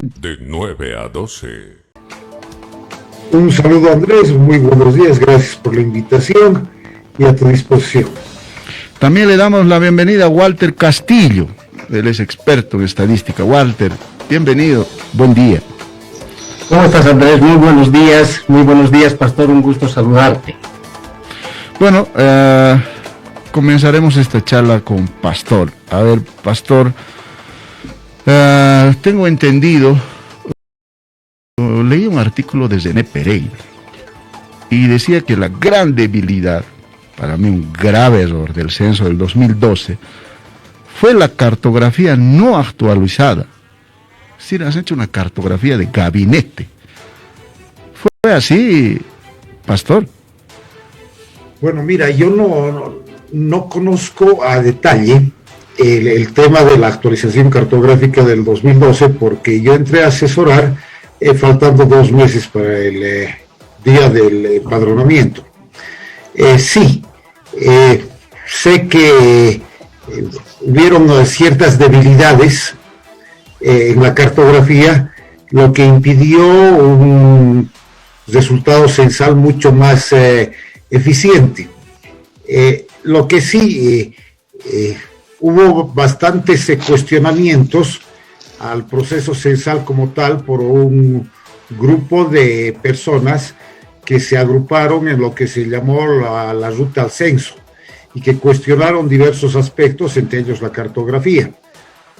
De 9 a 12. Un saludo, Andrés, muy buenos días, gracias por la invitación y a tu disposición. También le damos la bienvenida a Walter Castillo, él es experto en estadística. Walter, bienvenido, buen día. ¿Cómo estás, Andrés? Muy buenos días, Pastor, un gusto saludarte. Bueno, comenzaremos esta charla con Pastor. A ver, Pastor, tengo entendido, leí un artículo de Zené Pereira y decía que la gran debilidad, para mí un grave error del censo del 2012, fue la cartografía no actualizada. Es decir, has hecho una cartografía de gabinete. ¿Fue así, Pastor? Bueno, mira, yo no conozco a detalle el tema de la actualización cartográfica del 2012 porque yo entré a asesorar faltando 2 meses para el día del empadronamiento. Sí, sé que hubieron ciertas debilidades en la cartografía, lo que impidió un resultado censal mucho más eficiente. Lo que sí, hubo bastantes cuestionamientos al proceso censal como tal por un grupo de personas que se agruparon en lo que se llamó la ruta al censo y que cuestionaron diversos aspectos, entre ellos la cartografía.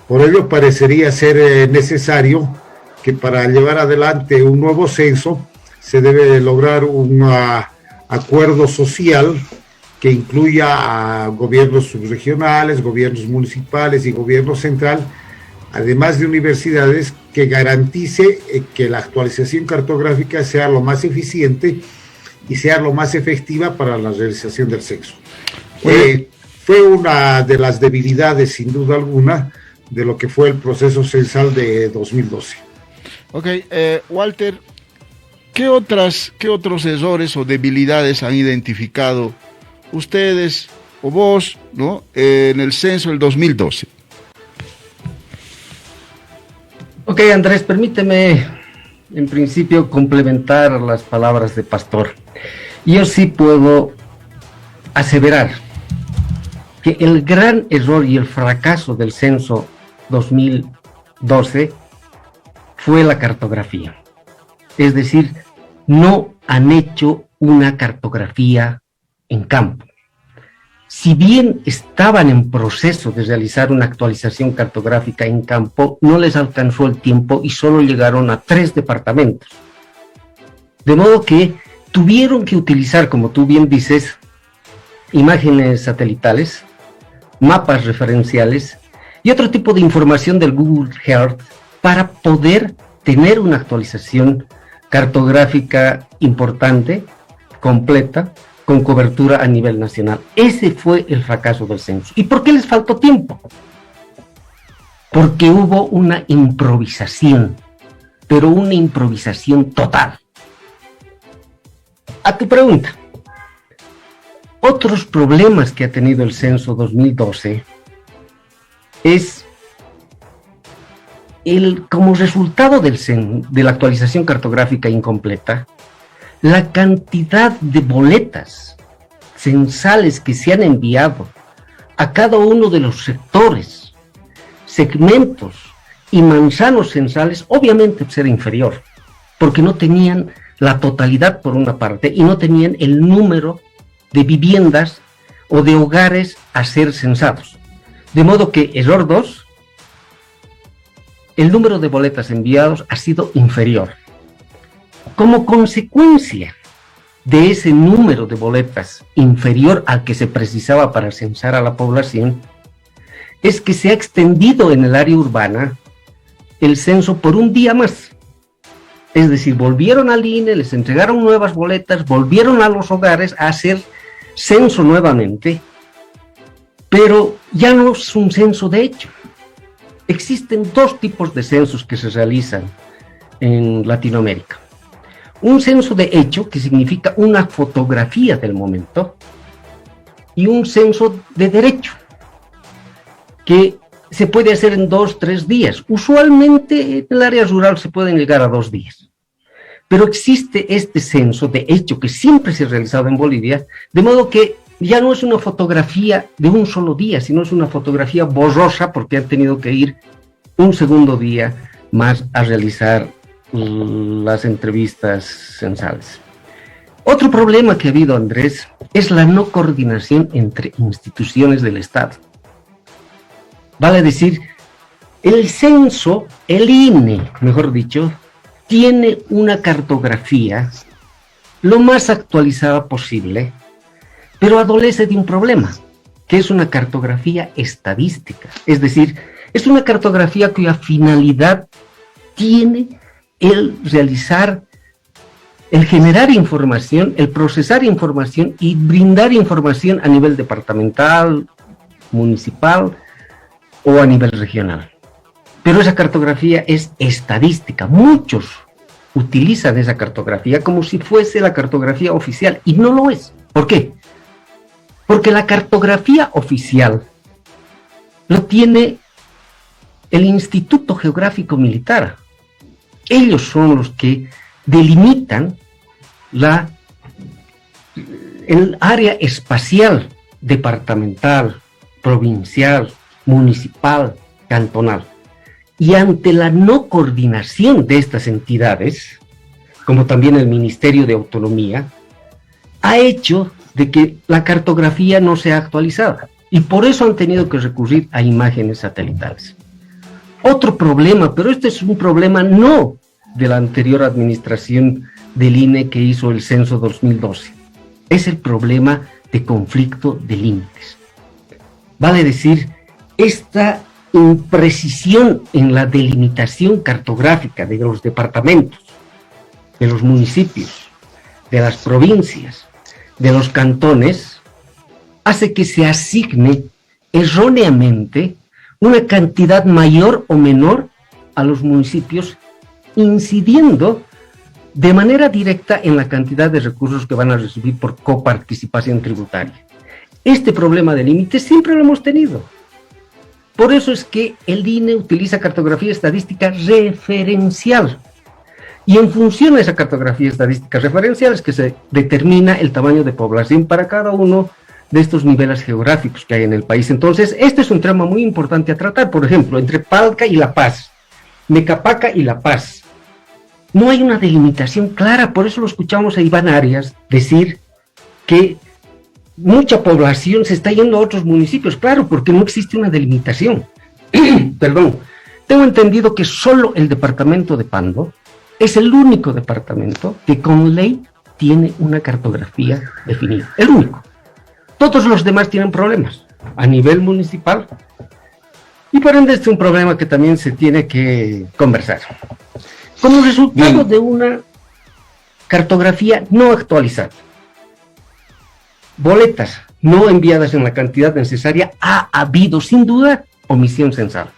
Por ello parecería ser necesario que para llevar adelante un nuevo censo se debe lograr un acuerdo social que incluya a gobiernos subregionales, gobiernos municipales y gobierno central, además de universidades, que garantice que la actualización cartográfica sea lo más eficiente y sea lo más efectiva para la realización del censo. Fue una de las debilidades, sin duda alguna, de lo que fue el proceso censal de 2012. Ok, Walter, ¿qué otros errores o debilidades han identificado ustedes o vos, ¿no?, en el censo del 2012? Ok, Andrés, permíteme en principio complementar las palabras de Pastor. Yo sí puedo aseverar que el gran error y el fracaso del censo 2012 fue la cartografía. Es decir, no han hecho una cartografía en campo. Si bien estaban en proceso de realizar una actualización cartográfica en campo, no les alcanzó el tiempo y solo llegaron a 3 departamentos. De modo que tuvieron que utilizar, como tú bien dices, imágenes satelitales, mapas referenciales y otro tipo de información del Google Earth para poder tener una actualización cartográfica importante, completa, con cobertura a nivel nacional. Ese fue el fracaso del censo. ¿Y por qué les faltó tiempo? Porque hubo una improvisación, pero una improvisación total. A tu pregunta, otros problemas que ha tenido el censo 2012 es como resultado de la actualización cartográfica incompleta, la cantidad de boletas censales que se han enviado a cada uno de los sectores, segmentos y manzanos censales, obviamente era inferior, porque no tenían la totalidad por una parte y no tenían el número de viviendas o de hogares a ser censados. De modo que, error 2, el número de boletas enviados ha sido inferior. Como consecuencia de ese número de boletas inferior al que se precisaba para censar a la población, es que se ha extendido en el área urbana el censo por un día más. Es decir, volvieron al INE, les entregaron nuevas boletas, volvieron a los hogares a hacer censo nuevamente, pero ya no es un censo de hecho. Existen 2 tipos de censos que se realizan en Latinoamérica. Un censo de hecho, que significa una fotografía del momento, y un censo de derecho, que se puede hacer en 2-3 días. Usualmente en el área rural se pueden llegar a 2 días. Pero existe este censo, de hecho, que siempre se ha realizado en Bolivia, de modo que ya no es una fotografía de un solo día, sino es una fotografía borrosa porque han tenido que ir un segundo día más a realizar las entrevistas censales. Otro problema que ha habido, Andrés, es la no coordinación entre instituciones del Estado. Vale decir, el censo, el INE, mejor dicho, tiene una cartografía lo más actualizada posible, pero adolece de un problema, que es una cartografía estadística. Es decir, es una cartografía cuya finalidad tiene el realizar, el generar información, el procesar información y brindar información a nivel departamental, municipal o a nivel regional. Pero esa cartografía es estadística. Muchos utilizan esa cartografía como si fuese la cartografía oficial y no lo es. ¿Por qué? Porque la cartografía oficial lo tiene el Instituto Geográfico Militar. Ellos son los que delimitan el área espacial departamental, provincial, municipal, cantonal. Y ante la no coordinación de estas entidades, como también el Ministerio de Autonomía, ha hecho de que la cartografía no sea actualizada. Y por eso han tenido que recurrir a imágenes satelitales. Otro problema, pero este es un problema no de la anterior administración del INE que hizo el censo 2012, es el problema de conflicto de límites. Vale decir, esta imprecisión en la delimitación cartográfica de los departamentos, de los municipios, de las provincias, de los cantones, hace que se asigne erróneamente una cantidad mayor o menor a los municipios, incidiendo de manera directa en la cantidad de recursos que van a recibir por coparticipación tributaria. Este problema de límites siempre lo hemos tenido. Por eso es que el INE utiliza cartografía estadística referencial. Y en función de esa cartografía estadística referencial es que se determina el tamaño de población para cada uno de estos niveles geográficos que hay en el país. Entonces, este es un tema muy importante a tratar. Por ejemplo, entre Palca y La Paz, Mecapaca y La Paz, no hay una delimitación clara. Por eso lo escuchamos a Iván Arias decir que mucha población se está yendo a otros municipios. Claro, porque no existe una delimitación. Perdón. Tengo entendido que solo el departamento de Pando es el único departamento que con ley tiene una cartografía definida. El único. Todos los demás tienen problemas a nivel municipal. Y por ende este es un problema que también se tiene que conversar. Como resultado de una cartografía no actualizada, boletas no enviadas en la cantidad necesaria, ha habido sin duda omisión censal.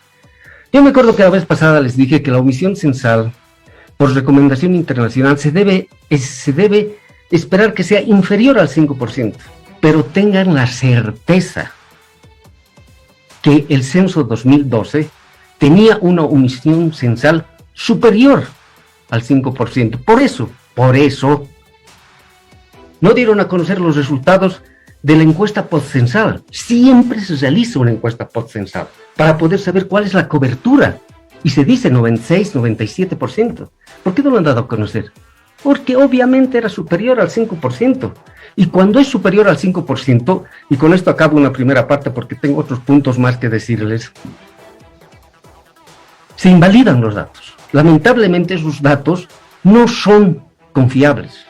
Yo me acuerdo que la vez pasada les dije que la omisión censal, por recomendación internacional, se debe esperar que sea inferior al 5%, pero tengan la certeza que el censo 2012 tenía una omisión censal superior al 5%. Por eso, no dieron a conocer los resultados de la encuesta postcensal. Siempre se realiza una encuesta postcensal para poder saber cuál es la cobertura. Y se dice 96, 97%. ¿Por qué no lo han dado a conocer? Porque obviamente era superior al 5%. Y cuando es superior al 5%, y con esto acabo una primera parte porque tengo otros puntos más que decirles, se invalidan los datos. Lamentablemente esos datos no son confiables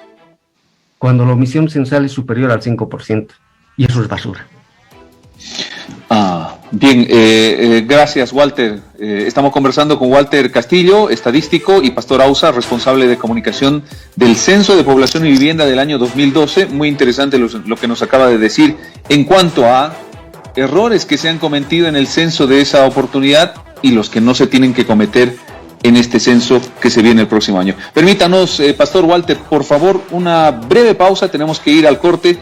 cuando la omisión censal es superior al 5%, y eso es basura. Bien, gracias, Walter. Estamos conversando con Walter Castillo, estadístico, y Pastor Ausa, responsable de comunicación del Censo de Población y Vivienda del año 2012. Muy interesante lo que nos acaba de decir en cuanto a errores que se han cometido en el censo de esa oportunidad y los que no se tienen que cometer en este censo que se viene el próximo año. Permítanos, Pastor Walter, por favor, una breve pausa. Tenemos que ir al corte.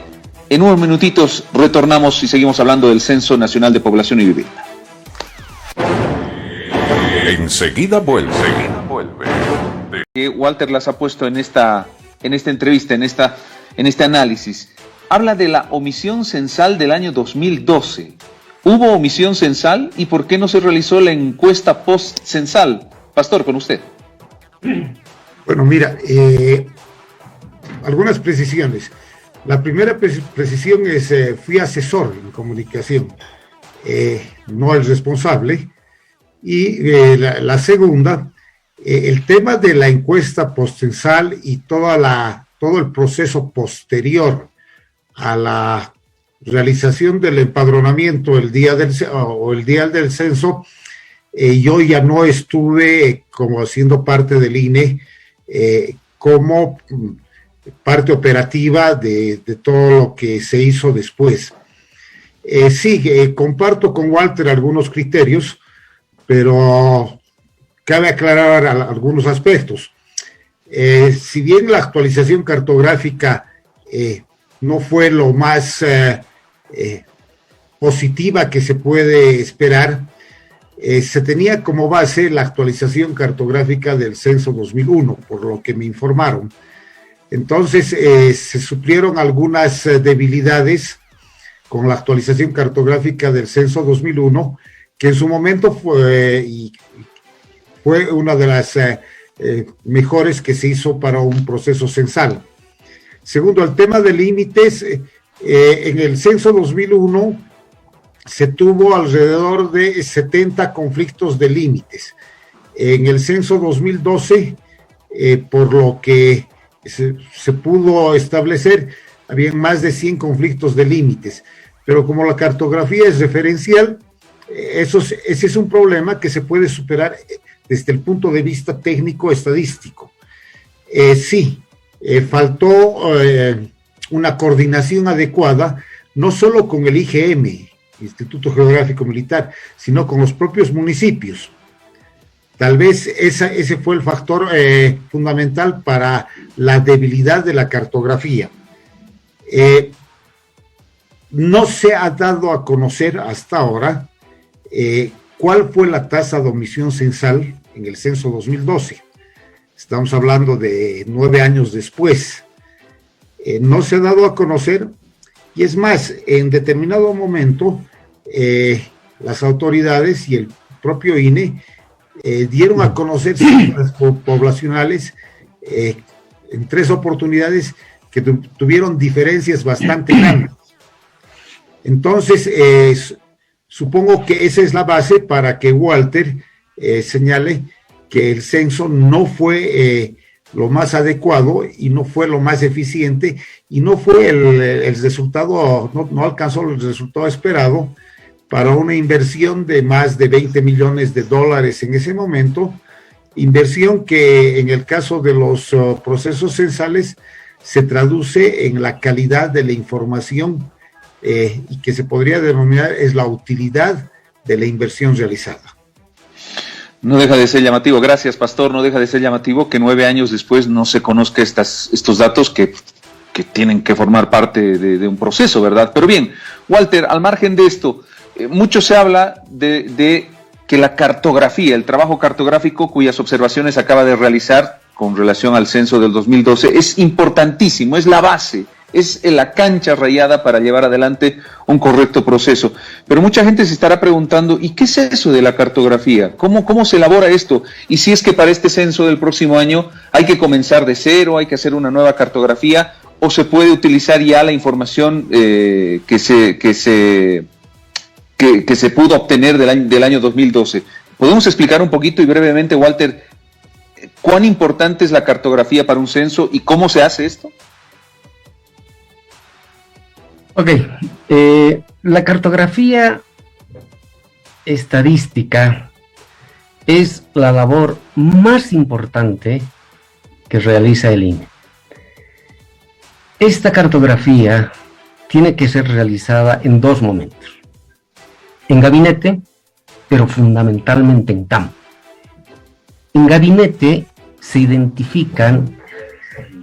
En unos minutitos retornamos y seguimos hablando del Censo Nacional de Población y Vivienda. Enseguida vuelve. Que Walter las ha puesto en esta entrevista, en este análisis. Habla de la omisión censal del año 2012. ¿Hubo omisión censal y por qué no se realizó la encuesta post-censal? Pastor, con usted. Bueno, mira, algunas precisiones. La primera precisión es, fui asesor en comunicación, no el responsable. Y la segunda, el tema de la encuesta postcensal y todo el proceso posterior a la realización del empadronamiento el día del censo, yo ya no estuve como siendo parte del INE, como parte operativa de todo lo que se hizo después. Sí, comparto con Walter algunos criterios, pero cabe aclarar algunos aspectos. Si bien la actualización cartográfica no fue lo más positiva que se puede esperar, se tenía como base la actualización cartográfica del censo 2001, por lo que me informaron. Entonces, se suplieron algunas debilidades con la actualización cartográfica del censo 2001, que en su momento fue una de las mejores que se hizo para un proceso censal. Segundo, el tema de límites, en el censo 2001 se tuvo alrededor de 70 conflictos de límites. En el censo 2012, por lo que se pudo establecer, habían más de 100 conflictos de límites, pero como la cartografía es referencial, ese es un problema que se puede superar desde el punto de vista técnico-estadístico. Faltó una coordinación adecuada, no solo con el IGM, Instituto Geográfico Militar, sino con los propios municipios. Tal vez ese fue el factor fundamental para la debilidad de la cartografía. No se ha dado a conocer hasta ahora cuál fue la tasa de omisión censal en el censo 2012. Estamos hablando de 9 años después. No se ha dado a conocer, y es más, en determinado momento, las autoridades y el propio INE dieron a conocer cifras poblacionales en 3 oportunidades que tuvieron diferencias bastante grandes. Entonces, supongo que esa es la base para que Walter señale que el censo no fue lo más adecuado y no fue lo más eficiente y no fue el resultado, no alcanzó el resultado esperado para una inversión de más de $20 millones en ese momento, inversión que en el caso de los procesos censales se traduce en la calidad de la información y que se podría denominar es la utilidad de la inversión realizada. No deja de ser llamativo, gracias Pastor, no deja de ser llamativo que 9 años después no se conozca estos datos que tienen que formar parte de un proceso, ¿verdad? Pero bien, Walter, al margen de esto, mucho se habla de que la cartografía, el trabajo cartográfico cuyas observaciones acaba de realizar con relación al censo del 2012 es importantísimo, es la base, es la cancha rayada para llevar adelante un correcto proceso. Pero mucha gente se estará preguntando, ¿y qué es eso de la cartografía? ¿Cómo se elabora esto? Y si es que para este censo del próximo año hay que comenzar de cero, hay que hacer una nueva cartografía, o se puede utilizar ya la información que se pudo obtener del año 2012. ¿Podemos explicar un poquito y brevemente, Walter, cuán importante es la cartografía para un censo y cómo se hace esto? Ok, la cartografía estadística es la labor más importante que realiza el INE. Esta cartografía tiene que ser realizada en 2 momentos. En gabinete, pero fundamentalmente en campo. En gabinete se identifican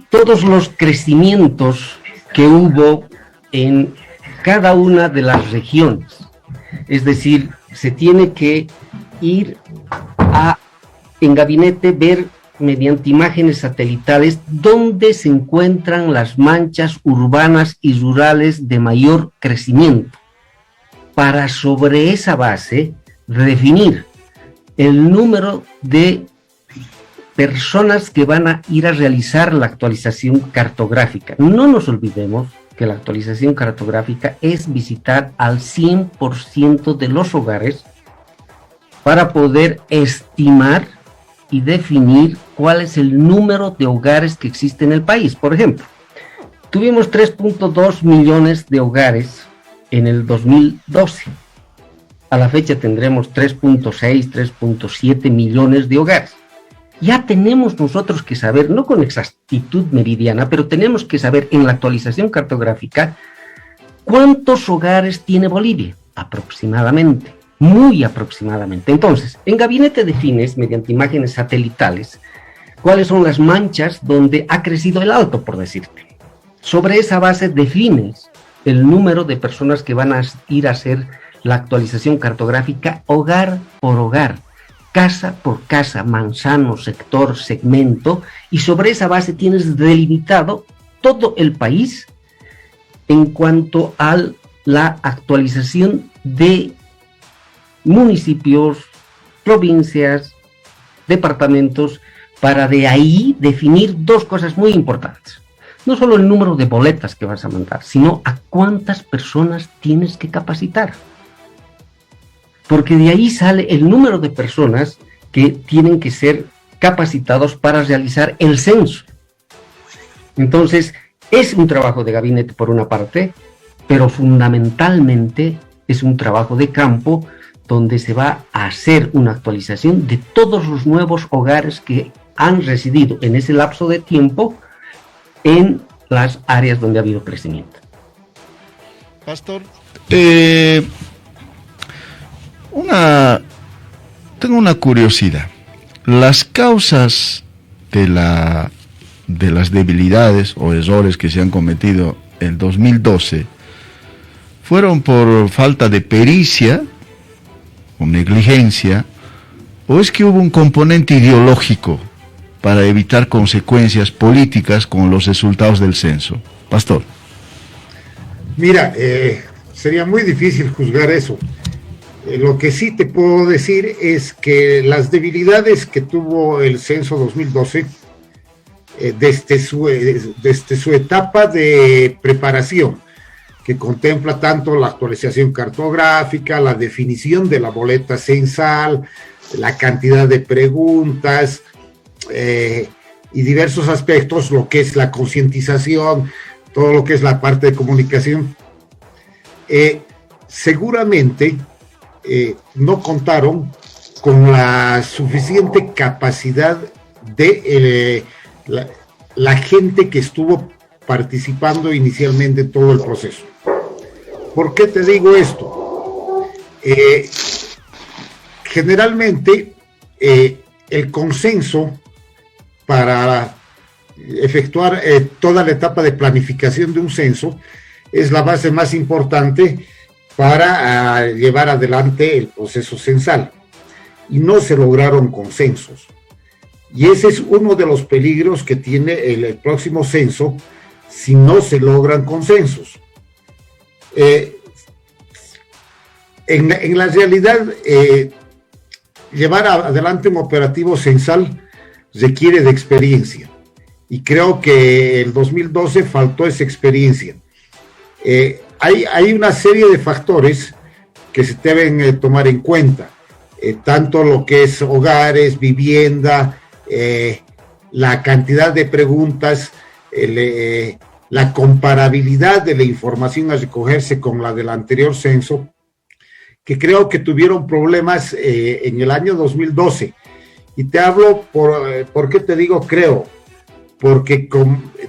todos los crecimientos que hubo en cada una de las regiones. Es decir, se tiene que ir en gabinete ver mediante imágenes satelitales dónde se encuentran las manchas urbanas y rurales de mayor crecimiento, para sobre esa base definir el número de personas que van a ir a realizar la actualización cartográfica. No nos olvidemos que la actualización cartográfica es visitar al 100% de los hogares para poder estimar y definir cuál es el número de hogares que existe en el país. Por ejemplo, tuvimos 3.2 millones de hogares en el 2012. A la fecha tendremos 3.6, 3.7 millones de hogares. Ya tenemos nosotros que saber, no con exactitud meridiana, pero tenemos que saber en la actualización cartográfica cuántos hogares tiene Bolivia, aproximadamente, muy aproximadamente. Entonces, en gabinete defines, mediante imágenes satelitales, cuáles son las manchas donde ha crecido el alto, por decirte. Sobre esa base defines el número de personas que van a ir a hacer la actualización cartográfica hogar por hogar, casa por casa, manzano, sector, segmento, y sobre esa base tienes delimitado todo el país en cuanto a la actualización de municipios, provincias, departamentos, para de ahí definir dos cosas muy importantes. No solo el número de boletas que vas a mandar, sino a cuántas personas tienes que capacitar. Porque de ahí sale el número de personas que tienen que ser capacitados para realizar el censo. Entonces, es un trabajo de gabinete por una parte, pero fundamentalmente es un trabajo de campo donde se va a hacer una actualización de todos los nuevos hogares que han residido en ese lapso de tiempo en las áreas donde ha habido crecimiento. Pastor, tengo una curiosidad. Las causas de las debilidades o errores que se han cometido en 2012 fueron por falta de pericia o negligencia, o es que hubo un componente ideológico para evitar consecuencias políticas con los resultados del censo. Pastor. Mira, sería muy difícil juzgar eso. Lo que sí te puedo decir es que las debilidades que tuvo el censo 2012, desde su etapa de preparación, que contempla tanto la actualización cartográfica, la definición de la boleta censal, la cantidad de preguntas y diversos aspectos, lo que es la concientización, todo lo que es la parte de comunicación, seguramente no contaron con la suficiente capacidad de la gente que estuvo participando inicialmente en todo el proceso. ¿Por qué te digo esto? Generalmente el consenso para efectuar toda la etapa de planificación de un censo es la base más importante para llevar adelante el proceso censal, y no se lograron consensos, y ese es uno de los peligros que tiene el próximo censo si no se logran consensos. En la realidad, llevar adelante un operativo censal requiere de experiencia, y creo que en 2012 faltó esa experiencia. Hay una serie de factores que se deben tomar en cuenta, tanto lo que es hogares, vivienda, la cantidad de preguntas, la comparabilidad de la información a recogerse con la del anterior censo, que creo que tuvieron problemas en el año 2012. Y te hablo, ¿por qué te digo creo? Porque,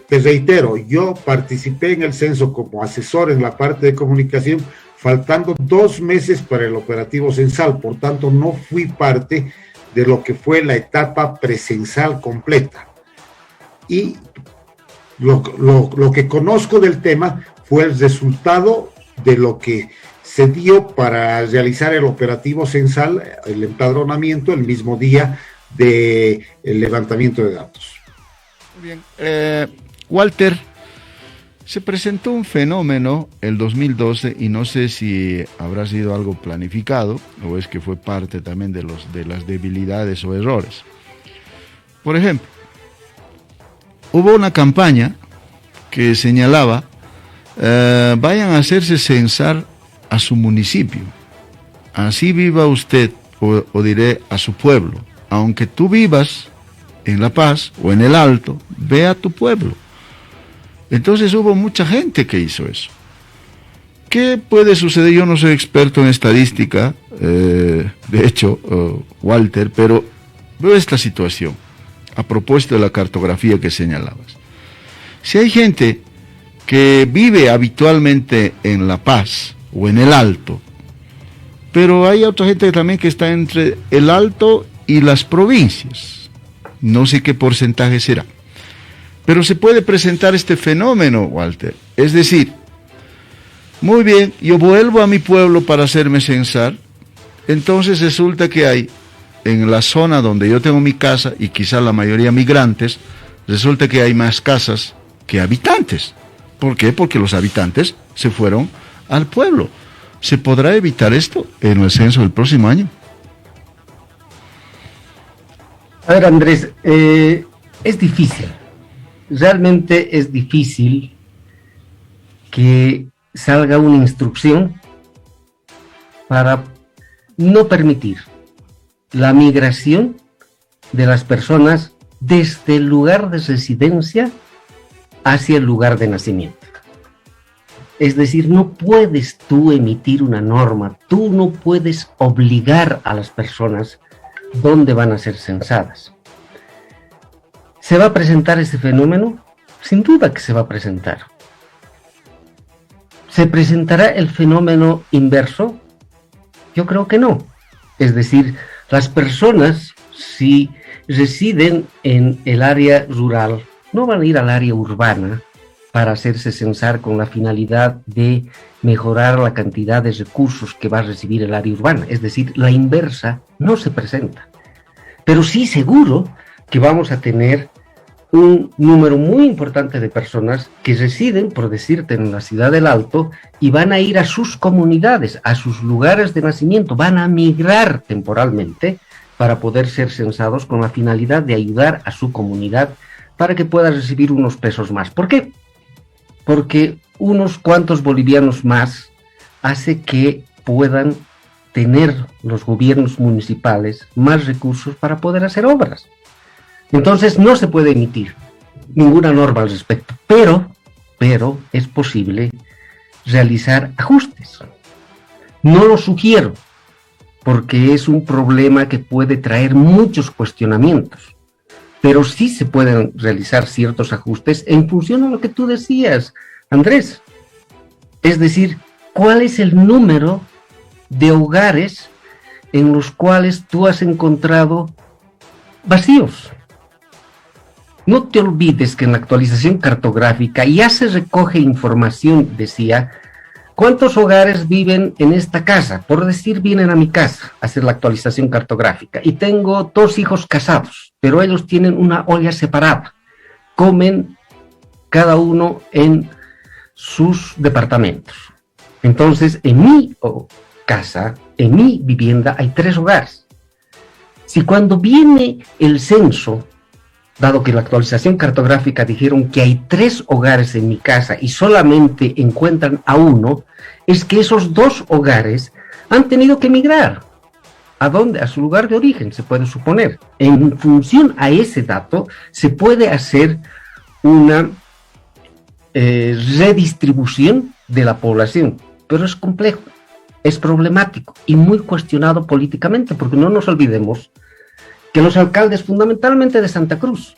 te reitero, yo participé en el censo como asesor en la parte de comunicación, faltando 2 meses para el operativo censal, por tanto no fui parte de lo que fue la etapa precensal completa. Y lo que conozco del tema fue el resultado de lo que se dio para realizar el operativo censal, el empadronamiento, el mismo día del levantamiento de datos. Muy bien. Walter, se presentó un fenómeno el 2012 y no sé si habrá sido algo planificado o es que fue parte también de las debilidades o errores. Por ejemplo, hubo una campaña que señalaba vayan a hacerse censar a su municipio, así viva usted o diré a su pueblo, aunque tú vivas en La Paz o en el Alto, ve a tu pueblo. Entonces hubo mucha gente que hizo eso. ¿Qué puede suceder? Yo no soy experto en estadística, de hecho, Walter, pero veo esta situación a propósito de la cartografía que señalabas. Si hay gente que vive habitualmente en La Paz o en el Alto, pero hay otra gente también que está entre el Alto y las provincias, no sé qué porcentaje será, pero se puede presentar este fenómeno, Walter, es decir, muy bien, yo vuelvo a mi pueblo para hacerme censar, entonces resulta que hay en la zona donde yo tengo mi casa, y quizá la mayoría migrantes, resulta que hay más casas que habitantes. ¿Por qué? Porque los habitantes se fueron al pueblo. ¿Se podrá evitar esto en el censo del próximo año? A ver, Andrés, es difícil. Realmente es difícil que salga una instrucción para no permitir la migración de las personas desde el lugar de residencia hacia el lugar de nacimiento. Es decir, no puedes tú emitir una norma, tú no puedes obligar a las personas dónde van a ser censadas. ¿Se va a presentar ese fenómeno? Sin duda que se va a presentar. ¿Se presentará el fenómeno inverso? Yo creo que no. Es decir, las personas, si residen en el área rural, no van a ir al área urbana para hacerse censar con la finalidad de mejorar la cantidad de recursos que va a recibir el área urbana. Es decir, la inversa no se presenta. Pero sí seguro que vamos a tener un número muy importante de personas que residen, por decirte, en la ciudad del Alto y van a ir a sus comunidades, a sus lugares de nacimiento, van a migrar temporalmente para poder ser censados con la finalidad de ayudar a su comunidad para que pueda recibir unos pesos más. ¿Por qué? Porque unos cuantos bolivianos más hace que puedan tener los gobiernos municipales más recursos para poder hacer obras. Entonces no se puede emitir ninguna norma al respecto, pero es posible realizar ajustes. No lo sugiero, porque es un problema que puede traer muchos cuestionamientos, pero sí se pueden realizar ciertos ajustes en función a lo que tú decías, Andrés. Es decir, ¿cuál es el número de hogares en los cuales tú has encontrado vacíos? No te olvides que en la actualización cartográfica ya se recoge información, decía, ¿cuántos hogares viven en esta casa? Por decir, vienen a mi casa a hacer la actualización cartográfica y tengo 2 hijos casados, pero ellos tienen una olla separada, comen cada uno en sus departamentos. Entonces, en mi casa, en mi vivienda, hay 3 hogares. Si cuando viene el censo, dado que la actualización cartográfica dijeron que hay 3 hogares en mi casa y solamente encuentran a 1, es que esos 2 hogares han tenido que emigrar. ¿A dónde? A su lugar de origen, se puede suponer. En función a ese dato, se puede hacer una redistribución de la población, pero es complejo, es problemático y muy cuestionado políticamente, porque no nos olvidemos que los alcaldes, fundamentalmente de Santa Cruz,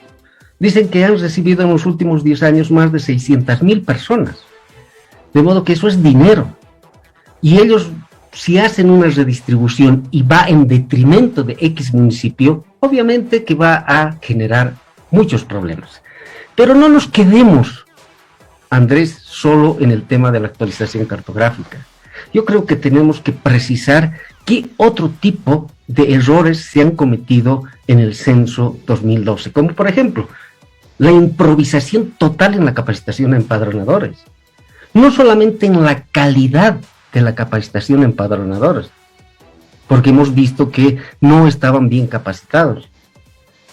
dicen que han recibido en los últimos 10 años más de 600,000 personas. De modo que eso es dinero. Y ellos, si hacen una redistribución y va en detrimento de X municipio, obviamente que va a generar muchos problemas. Pero no nos quedemos Andrés, solo en el tema de la actualización cartográfica. Yo creo que tenemos que precisar qué otro tipo de errores se han cometido en el censo 2012, como por ejemplo, la improvisación total en la capacitación a empadronadores. No solamente en la calidad de la capacitación a empadronadores, porque hemos visto que no estaban bien capacitados,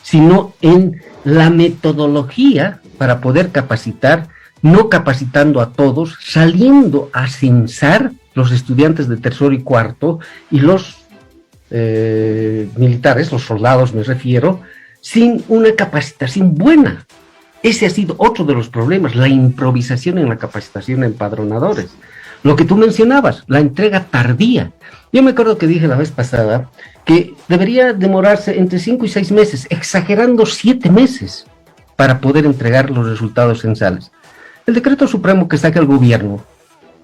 sino en la metodología para poder capacitar, no capacitando a todos, saliendo a censar los estudiantes de tercero y cuarto y los militares, los soldados me refiero, sin una capacitación buena. Ese ha sido otro de los problemas, la improvisación en la capacitación a empadronadores. Lo que tú mencionabas, la entrega tardía. Yo me acuerdo que dije la vez pasada que debería demorarse entre 5 y 6 meses, exagerando 7 meses, para poder entregar los resultados censales. El decreto supremo que saca el gobierno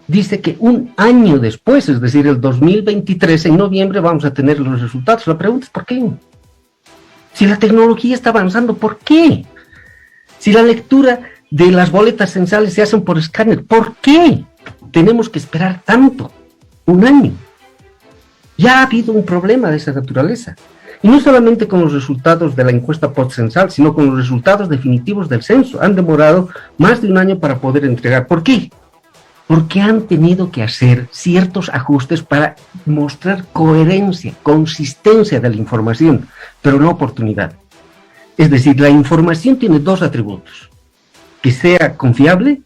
dice que un año después, es decir, el 2023, en noviembre, vamos a tener los resultados. La pregunta es ¿por qué? Si la tecnología está avanzando, ¿por qué? Si la lectura de las boletas censales se hacen por escáner, ¿por qué tenemos que esperar tanto? Un año. Ya ha habido un problema de esa naturaleza. Y no solamente con los resultados de la encuesta postcensal, sino con los resultados definitivos del censo. Han demorado más de un año para poder entregar. ¿Por qué? Porque han tenido que hacer ciertos ajustes para mostrar coherencia, consistencia de la información, pero no oportunidad. Es decir, la información tiene dos atributos: que sea confiable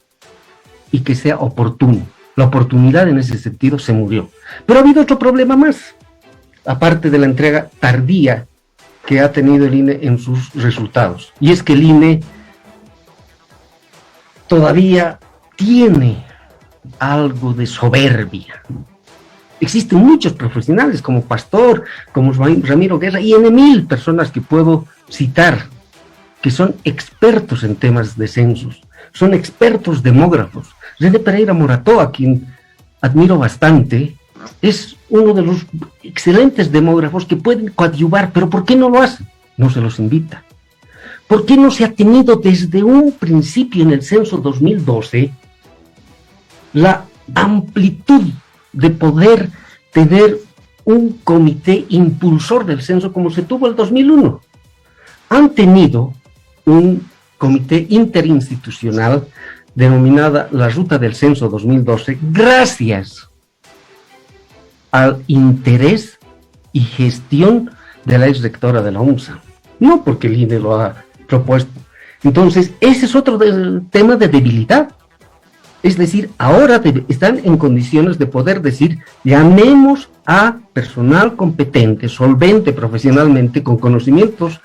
y que sea oportuno. La oportunidad en ese sentido se murió. Pero ha habido otro problema más, aparte de la entrega tardía que ha tenido el INE en sus resultados. Y es que el INE todavía tiene algo de soberbia. Existen muchos profesionales como Pastor, como Ramiro Guerra y N.000 personas que puedo citar, que son expertos en temas de censos, son expertos demógrafos. René Pereira Morató, a quien admiro bastante, es uno de los excelentes demógrafos que pueden coadyuvar, pero ¿por qué no lo hacen? No se los invita. ¿Por qué no se ha tenido desde un principio en el censo 2012 la amplitud de poder tener un comité impulsor del censo como se tuvo el 2001? Han tenido un comité interinstitucional denominada la Ruta del Censo 2012, gracias al interés y gestión de la ex rectora de la UNSA, no porque el INE lo ha propuesto. Entonces, ese es otro tema de debilidad. Es decir, ahora están en condiciones de poder decir, llamemos a personal competente, solvente profesionalmente, con conocimientos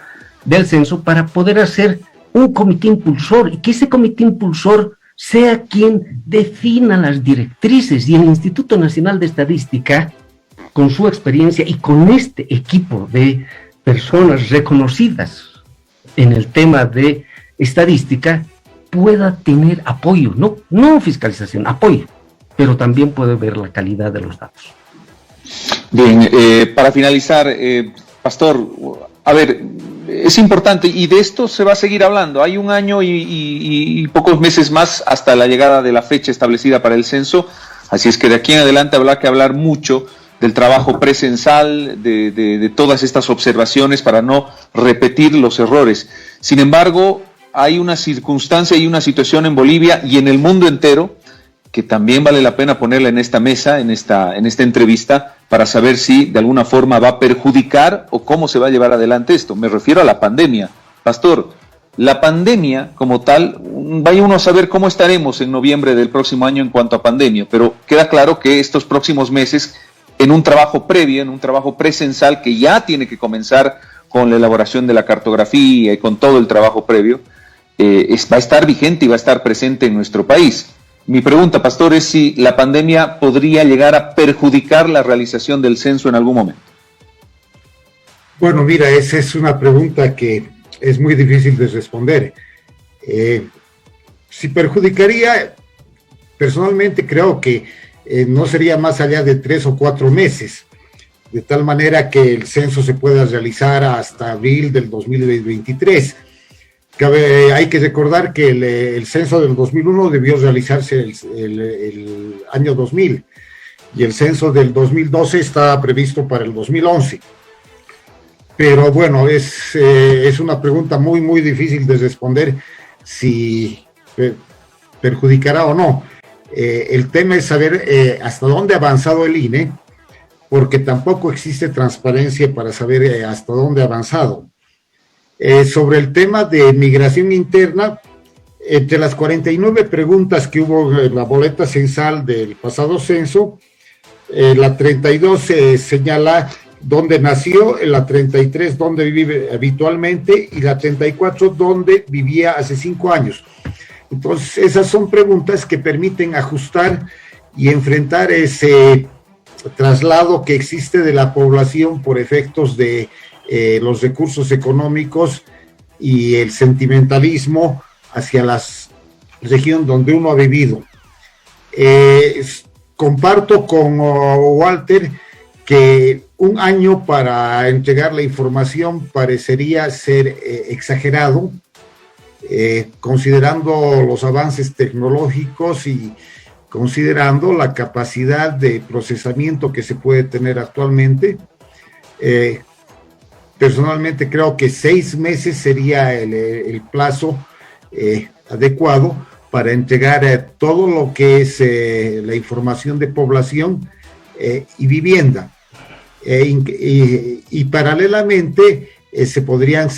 del censo, para poder hacer un comité impulsor, y que ese comité impulsor sea quien defina las directrices, y el Instituto Nacional de Estadística, con su experiencia y con este equipo de personas reconocidas en el tema de estadística, pueda tener apoyo, no fiscalización, apoyo, pero también puede ver la calidad de los datos. Bien, para finalizar, Pastor, a ver, es importante, y de esto se va a seguir hablando. Hay un año y pocos meses más hasta la llegada de la fecha establecida para el censo, así es que de aquí en adelante habrá que hablar mucho del trabajo precensal, de todas estas observaciones para no repetir los errores. Sin embargo, hay una circunstancia y una situación en Bolivia y en el mundo entero que también vale la pena ponerla en esta mesa, en esta entrevista, para saber si de alguna forma va a perjudicar o cómo se va a llevar adelante esto. Me refiero a la pandemia. Pastor, la pandemia como tal, vaya uno a saber cómo estaremos en noviembre del próximo año en cuanto a pandemia, pero queda claro que estos próximos meses, en un trabajo previo, en un trabajo precensal que ya tiene que comenzar con la elaboración de la cartografía y con todo el trabajo previo, va a estar vigente y va a estar presente en nuestro país. Mi pregunta, Pastor, es si la pandemia podría llegar a perjudicar la realización del censo en algún momento. Bueno, mira, esa es una pregunta que es muy difícil de responder. Si perjudicaría, personalmente creo que no sería más allá de 3 o 4 meses, de tal manera que el censo se pueda realizar hasta abril del 2023. hay que recordar que el censo del 2001 debió realizarse el año 2000 y el censo del 2012 está previsto para el 2011. Pero bueno, es una pregunta muy, muy difícil de responder si perjudicará o no. El tema es saber hasta dónde ha avanzado el INE, porque tampoco existe transparencia para saber hasta dónde ha avanzado. Sobre el tema de migración interna, entre las 49 preguntas que hubo en la boleta censal del pasado censo, la 32 señala dónde nació, la 33 dónde vive habitualmente y la 34 dónde vivía hace 5 años. Entonces, esas son preguntas que permiten ajustar y enfrentar ese traslado que existe de la población por efectos de los recursos económicos y el sentimentalismo hacia la región donde uno ha vivido. Comparto con Walter que un año para entregar la información parecería ser exagerado, considerando los avances tecnológicos y considerando la capacidad de procesamiento que se puede tener actualmente. Personalmente creo que 6 meses sería el plazo adecuado para entregar todo lo que es la información de población y vivienda. Y paralelamente se podrían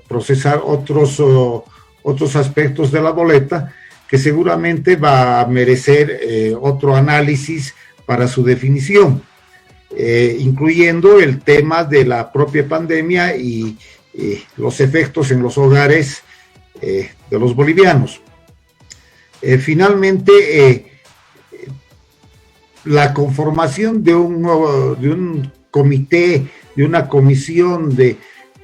procesar otros aspectos de la boleta que seguramente va a merecer otro análisis para su definición, incluyendo el tema de la propia pandemia y los efectos en los hogares de los bolivianos. Finalmente, la conformación de un comité, de una comisión,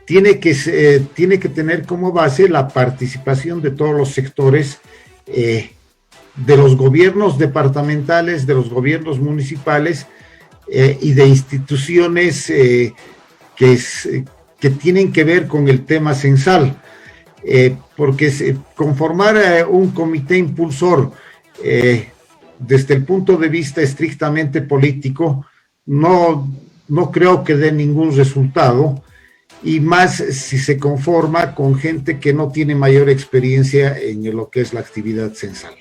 tiene que tener como base la participación de todos los sectores, de los gobiernos departamentales, de los gobiernos municipales y de instituciones que tienen que ver con el tema censal, porque conformar un comité impulsor desde el punto de vista estrictamente político no creo que dé ningún resultado, y más si se conforma con gente que no tiene mayor experiencia en lo que es la actividad censal.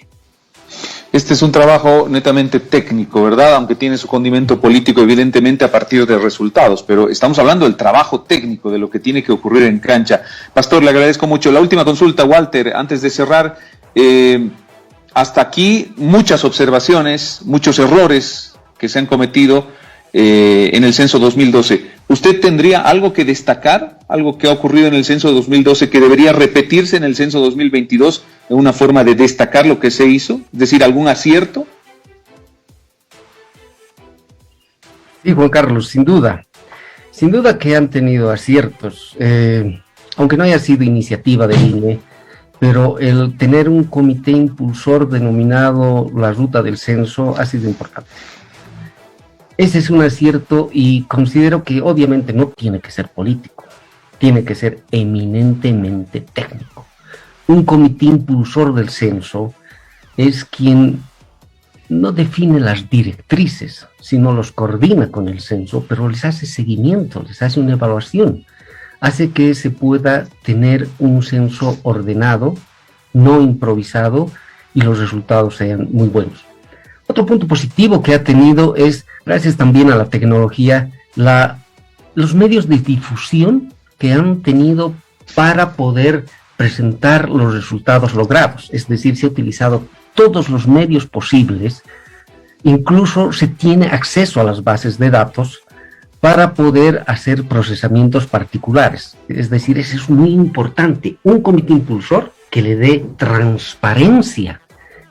Este es un trabajo netamente técnico, ¿verdad? Aunque tiene su condimento político, evidentemente, a partir de resultados, pero estamos hablando del trabajo técnico, de lo que tiene que ocurrir en cancha. Pastor, le agradezco mucho. La última consulta, Walter, antes de cerrar. Hasta aquí, muchas observaciones, muchos errores que se han cometido en el censo 2012. ¿Usted tendría algo que destacar, algo que ha ocurrido en el censo 2012 que debería repetirse en el censo 2022 en una forma de destacar lo que se hizo? Es decir, ¿algún acierto? Sí, Juan Carlos, sin duda que han tenido aciertos, aunque no haya sido iniciativa del INE, pero el tener un comité impulsor denominado la ruta del censo ha sido importante. Ese es un acierto y considero que obviamente no tiene que ser político, tiene que ser eminentemente técnico. Un comité impulsor del censo es quien no define las directrices, sino los coordina con el censo, pero les hace seguimiento, les hace una evaluación, hace que se pueda tener un censo ordenado, no improvisado, y los resultados sean muy buenos. Otro punto positivo que ha tenido es, gracias también a la tecnología, los medios de difusión que han tenido para poder presentar los resultados logrados. Es decir, se ha utilizado todos los medios posibles, incluso se tiene acceso a las bases de datos para poder hacer procesamientos particulares. Es decir, eso es muy importante. Un comité impulsor que le dé transparencia,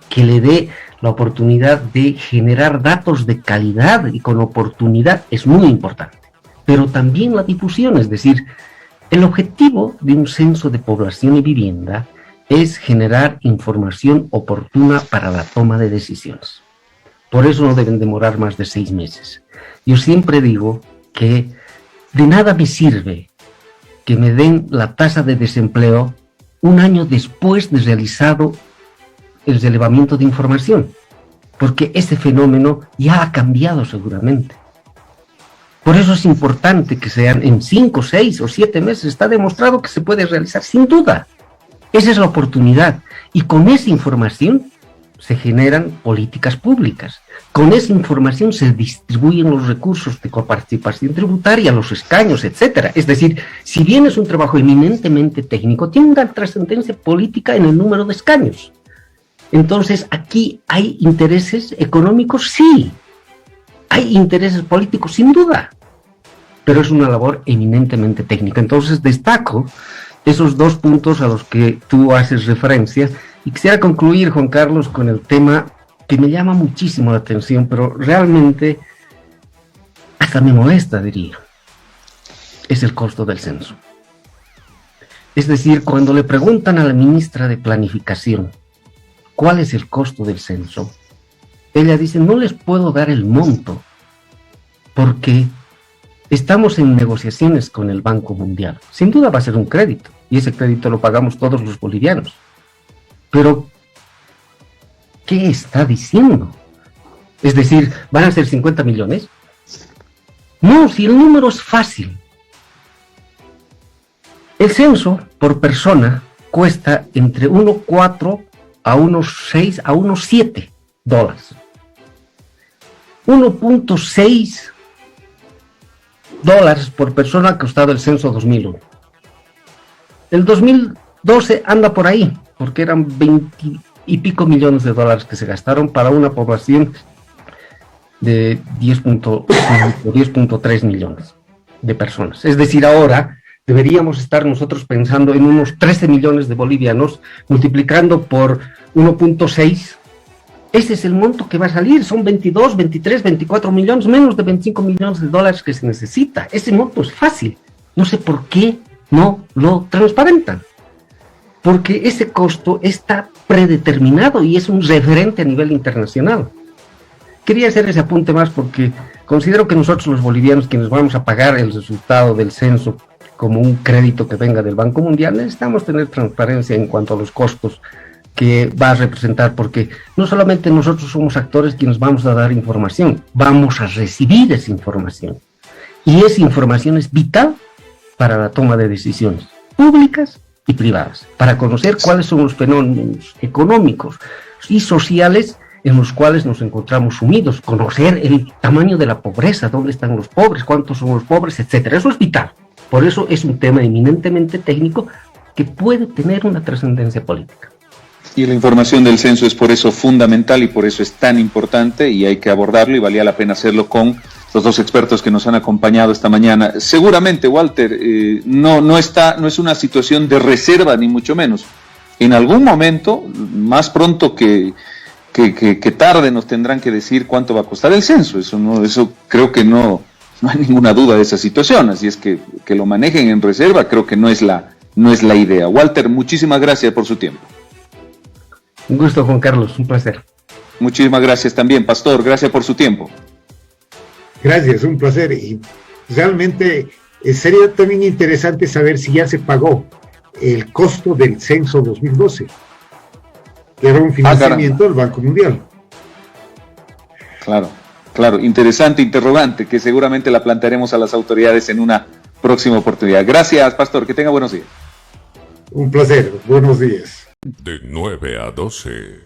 que le dé la oportunidad de generar datos de calidad y con oportunidad es muy importante. Pero también la difusión, es decir, el objetivo de un censo de población y vivienda es generar información oportuna para la toma de decisiones. Por eso no deben demorar más de 6 meses. Yo siempre digo que de nada me sirve que me den la tasa de desempleo un año después de realizado el relevamiento de información, porque ese fenómeno ya ha cambiado seguramente. Por eso es importante que sean en 5, 6 o 7 meses. Está demostrado que se puede realizar, sin duda. Esa es la oportunidad. Y con esa información se generan políticas públicas. Con esa información se distribuyen los recursos de coparticipación tributaria, los escaños, etcétera. Es decir, si bien es un trabajo eminentemente técnico, tiene una trascendencia política en el número de escaños. Entonces, aquí hay intereses económicos, sí. Hay intereses políticos, sin duda. Pero es una labor eminentemente técnica. Entonces, destaco esos 2 puntos a los que tú haces referencia. Y quisiera concluir, Juan Carlos, con el tema que me llama muchísimo la atención, pero realmente hasta me molesta, diría. Es el costo del censo. Es decir, cuando le preguntan a la ministra de Planificación cuál es el costo del censo, ella dice, no les puedo dar el monto porque estamos en negociaciones con el Banco Mundial. Sin duda va a ser un crédito, y ese crédito lo pagamos todos los bolivianos. Pero, ¿qué está diciendo? Es decir, ¿van a ser 50 millones? No, si el número es fácil. El censo por persona cuesta entre 1,4 a 1,6 a 1,7 dólares. 1,6 dólares por persona ha costado el censo 2001. El 2012 anda por ahí, porque eran 20 y pico millones de dólares que se gastaron para una población de 10.3 millones de personas. Es decir, ahora deberíamos estar nosotros pensando en unos 13 millones de bolivianos, multiplicando por 1,6. Ese es el monto que va a salir, son 22, 23, 24 millones, menos de 25 millones de dólares que se necesita. Ese monto es fácil. No sé por qué no lo transparentan. Porque ese costo está predeterminado y es un referente a nivel internacional. Quería hacer ese apunte más porque considero que nosotros los bolivianos, quienes vamos a pagar el resultado del censo como un crédito que venga del Banco Mundial, necesitamos tener transparencia en cuanto a los costos que va a representar, porque no solamente nosotros somos actores quienes vamos a dar información, vamos a recibir esa información. Y esa información es vital para la toma de decisiones públicas y privadas, para conocer cuáles son los fenómenos económicos y sociales en los cuales nos encontramos sumidos, conocer el tamaño de la pobreza, dónde están los pobres, cuántos son los pobres, etcétera. Eso es vital. Por eso es un tema eminentemente técnico que puede tener una trascendencia política. Y la información del censo es por eso fundamental y por eso es tan importante y hay que abordarlo y valía la pena hacerlo con los 2 expertos que nos han acompañado esta mañana. Seguramente, Walter, no es una situación de reserva ni mucho menos. En algún momento, más pronto que tarde, nos tendrán que decir cuánto va a costar el censo. Eso creo que no hay ninguna duda de esa situación. Así es que lo manejen en reserva creo que no es la idea. Walter, muchísimas gracias por su tiempo. Un gusto, Juan Carlos, un placer. Muchísimas gracias también, Pastor, gracias por su tiempo. Gracias, un placer. Y realmente sería también interesante saber si ya se pagó el costo del censo 2012, que era un financiamiento del Banco Mundial. Claro, interesante interrogante que seguramente la plantearemos a las autoridades en una próxima oportunidad. Gracias, Pastor, que tenga buenos días. Un placer, buenos días. De 9 a 12.